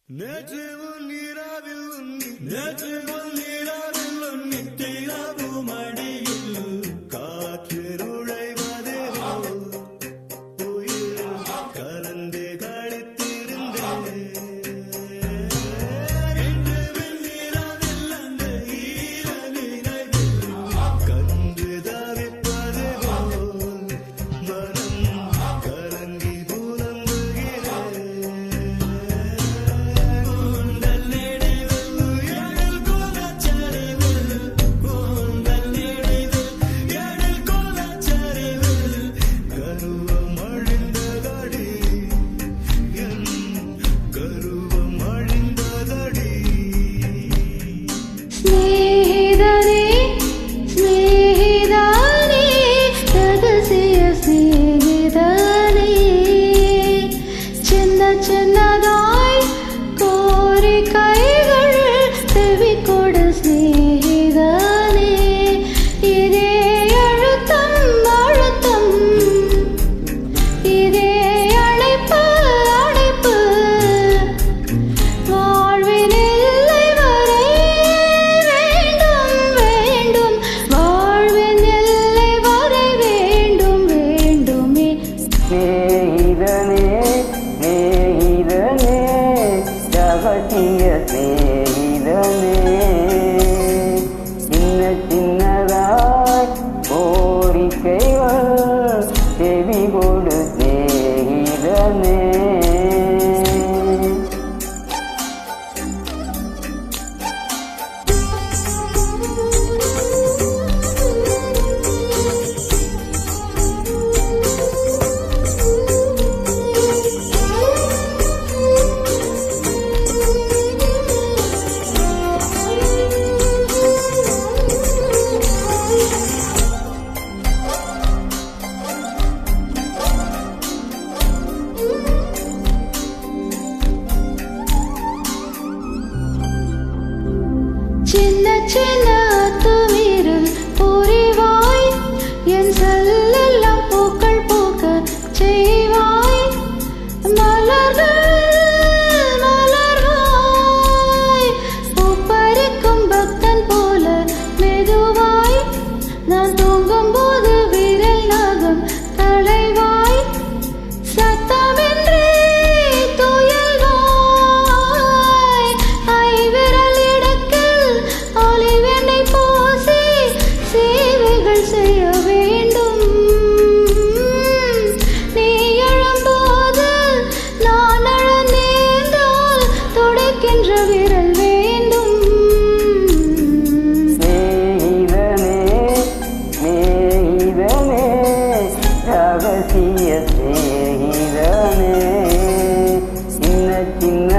நேற்று நீராவில் நித்தியாவு மடியில் காற்று நுழைவதே உயிர் கலந்து கழித்திருந்தேன். நீராவில் அந்த ஈர நினைவில் கன்று தவிப்பது போல் மனம் கலங்கி புலம்புகிறேன். சின்னதாய் கோரிக்கைகள் செவிக்கொடு ஸ்நேகிதனே. இதே அழுத்தம் இதே அழைப்பு வாழ்வின் எல்லை வரை வேண்டும் வாழ்வின் எல்லை வரை வேண்டுமே. ரகசிய சேதனே சின்னதாய் கோரிக்கைகள் செவி கொடு சேதனே. சின்ன துமிரில் புரிவாய் என் செல்லெல்லாம் பூக்கள் பூக்க செய்வாய். மலர்வாய் பூப்பறிக்கும் பக்தன் போல மெதுவாய் நான் தூங்கும் போது விரல் நகம் தலைவாய். சத்தமின்றி துயல்வாய் ஐவிரல் இடக்கில் ஒளிவெண்ணை பூசி சேவைகள் செய்ய வேண்டும். நீ எழும்போது நான் அழ நேர்ந்தால் துடைக்கின்ற விரல் வேண்டும். ரகசிய சேதனே சின்ன